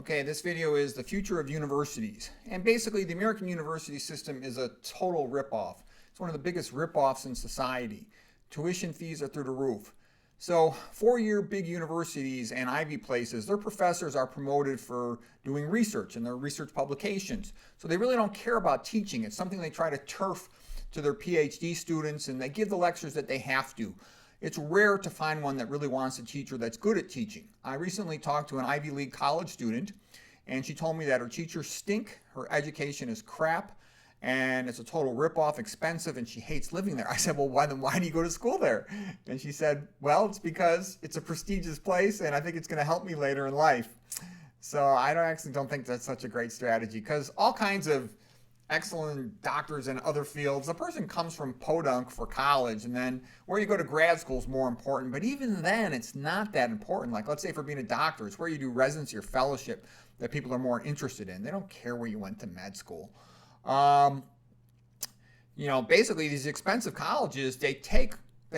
Okay, this video is the future of universities. And basically, the American university system is a total ripoff. It's one of the biggest ripoffs in society. Tuition fees are through the roof. So, four-year big universities and Ivy places, their professors are promoted for doing research and their research publications. So they really don't care about teaching. It's something they try to turf to their PhD students, and they give the lectures that they have to. It's rare to find one that really wants to teach or that's good at teaching. I recently talked to an Ivy League college student, and she told me that her teachers stink, her education is crap, and it's a total ripoff, expensive, and she hates living there. I said, well, why do you go to school there? And she said, well, it's because it's a prestigious place, and I think it's going to help me later in life. So I don't think that's such a great strategy, because all kinds of excellent doctors in other fields. A person comes from podunk for college, and then where you go to grad school is more important. But even then, it's not that important. Like, let's say for being a doctor, it's where you do residency or fellowship that people are more interested in. They don't care where you went to med school. Basically these expensive colleges, they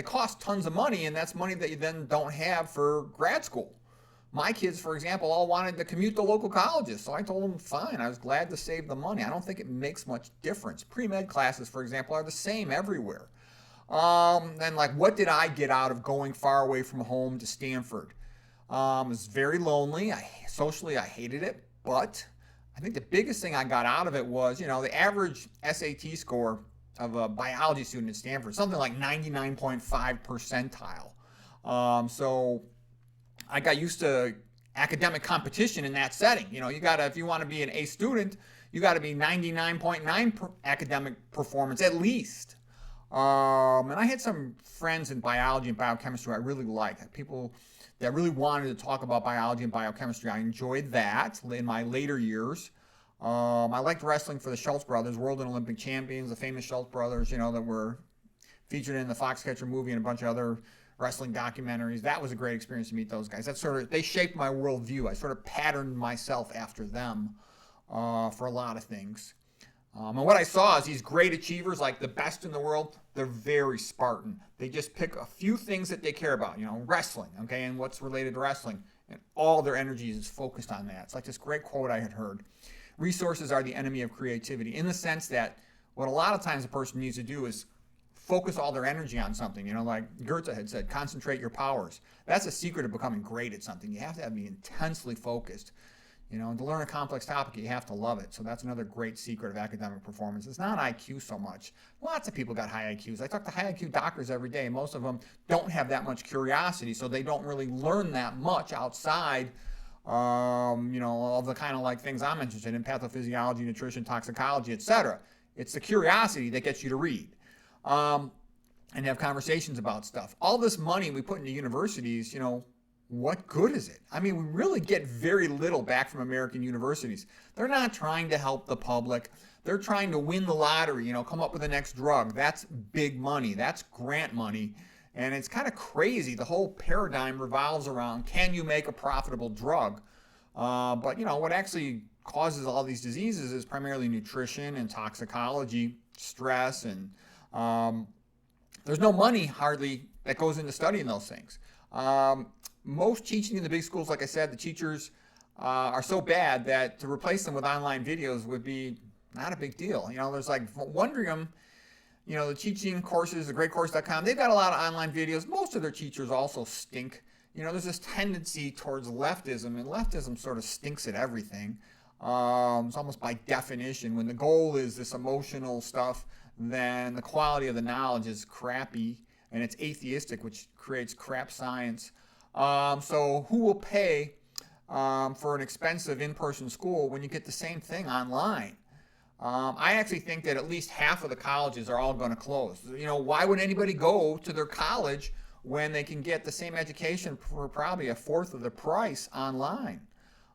cost tons of money, and that's money that you then don't have for grad school. My kids, for example, all wanted to commute to local colleges, so I told them, fine, I was glad to save the money. I don't think it makes much difference. Pre-med classes, for example, are the same everywhere. And like, what did I get out of going far away from home to Stanford? It was very lonely. Socially, I hated it, but I think the biggest thing I got out of it was, the average SAT score of a biology student at Stanford, something like 99.5 percentile. So I got used to academic competition in that setting. If you want to be an A student, you got to be 99.9 academic performance at least. And I had some friends in biology and biochemistry I really liked. People that really wanted to talk about biology and biochemistry. I enjoyed that in my later years. I liked wrestling for the Schultz brothers, world and Olympic champions, the famous Schultz brothers, that were featured in the Foxcatcher movie and a bunch of other wrestling documentaries. That was a great experience to meet those guys. They shaped my worldview. I sort of patterned myself after them for a lot of things. And what I saw is these great achievers, like the best in the world, they're very Spartan. They just pick a few things that they care about, wrestling, okay, and what's related to wrestling. And all their energy is focused on that. It's like this great quote I had heard. Resources are the enemy of creativity, in the sense that what a lot of times a person needs to do is focus all their energy on something. Like Goethe had said, concentrate your powers. That's a secret of becoming great at something. You have to be intensely focused. To learn a complex topic, you have to love it. So that's another great secret of academic performance. It's not IQ so much. Lots of people got high IQs. I talk to high IQ doctors every day. Most of them don't have that much curiosity, so they don't really learn that much outside of the kind of like things I'm interested in, pathophysiology, nutrition, toxicology, etc. It's the curiosity that gets you to read. And have conversations about stuff. All this money we put into universities, what good is it? I mean, we really get very little back from American universities. They're not trying to help the public. They're trying to win the lottery, come up with the next drug. That's big money. That's grant money. And it's kind of crazy. The whole paradigm revolves around, can you make a profitable drug? But what actually causes all these diseases is primarily nutrition and toxicology, stress, and there's no money hardly that goes into studying those things. Most teaching in the big schools, like I said, the teachers are so bad that to replace them with online videos would be not a big deal. There's like Wondrium, the teaching courses, the greatcourse.com, they've got a lot of online videos. Most of their teachers also stink. There's this tendency towards leftism, and leftism sort of stinks at everything. It's almost by definition. When the goal is this emotional stuff, then the quality of the knowledge is crappy, and it's atheistic, which creates crap science. So who will pay for an expensive in-person school when you get the same thing online? I actually think that at least half of the colleges are all going to close. Why would anybody go to their college when they can get the same education for probably a fourth of the price online?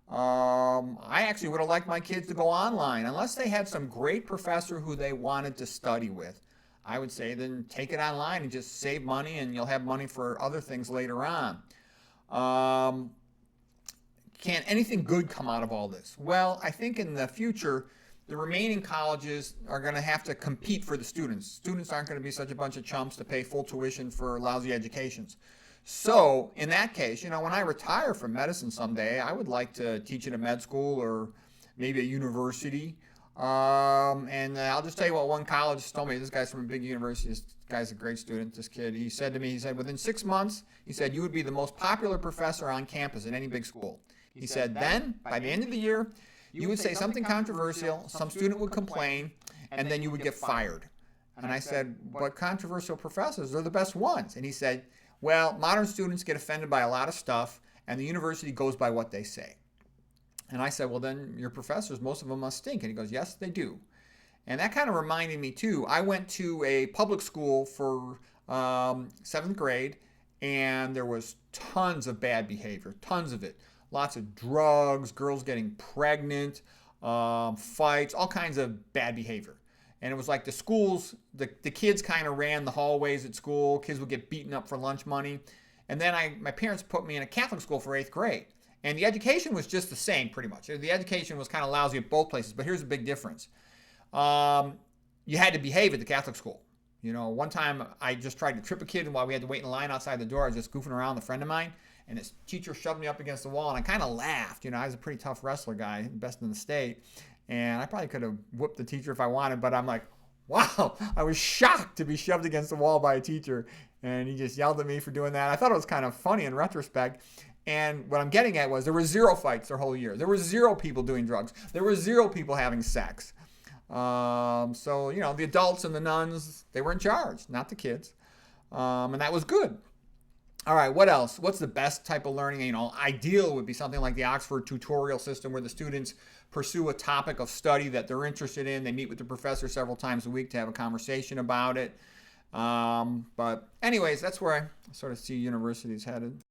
I actually would have liked my kids to go online, unless they had some great professor who they wanted to study with. I would say then take it online and just save money, and you'll have money for other things later on. Can anything good come out of all this? Well, I think in the future, the remaining colleges are going to have to compete for the students. Students aren't going to be such a bunch of chumps to pay full tuition for lousy educations. So in that case, when I retire from medicine someday, I would like to teach at a med school or maybe a university. And I'll just tell you what one college told me. This guy's from a big university. This guy's a great student, this kid. He said to me, he said, within 6 months, he said, you would be the most popular professor on campus in any big school. He said, then, by the end of the year, you would say something controversial, some student would complain, and then you would get fired. And I said, but controversial professors are the best ones. And he said, well, modern students get offended by a lot of stuff, and the university goes by what they say. And I said, well, then your professors, most of them must stink. And he goes, yes, they do. And that kind of reminded me, too. I went to a public school for 7th grade, and there was tons of bad behavior, tons of it. Lots of drugs, girls getting pregnant, fights, all kinds of bad behavior. And it was like the schools, the kids kind of ran the hallways at school. Kids would get beaten up for lunch money. And then my parents put me in a Catholic school for 8th grade. And the education was just the same, pretty much. The education was kind of lousy at both places, but here's a big difference. You had to behave at the Catholic school. One time I just tried to trip a kid, and while we had to wait in line outside the door, I was just goofing around with a friend of mine, and this teacher shoved me up against the wall, and I kind of laughed. I was a pretty tough wrestler guy, best in the state, and I probably could have whooped the teacher if I wanted, but I'm like, wow, I was shocked to be shoved against the wall by a teacher, and he just yelled at me for doing that. I thought it was kind of funny in retrospect. And what I'm getting at was there were 0 fights their whole year. There were 0 people doing drugs. There were 0 people having sex. So, the adults and the nuns, they were in charge, not the kids. And that was good. All right, what else? What's the best type of learning? Ideal would be something like the Oxford tutorial system where the students pursue a topic of study that they're interested in. They meet with the professor several times a week to have a conversation about it. But anyways, that's where I sort of see universities headed.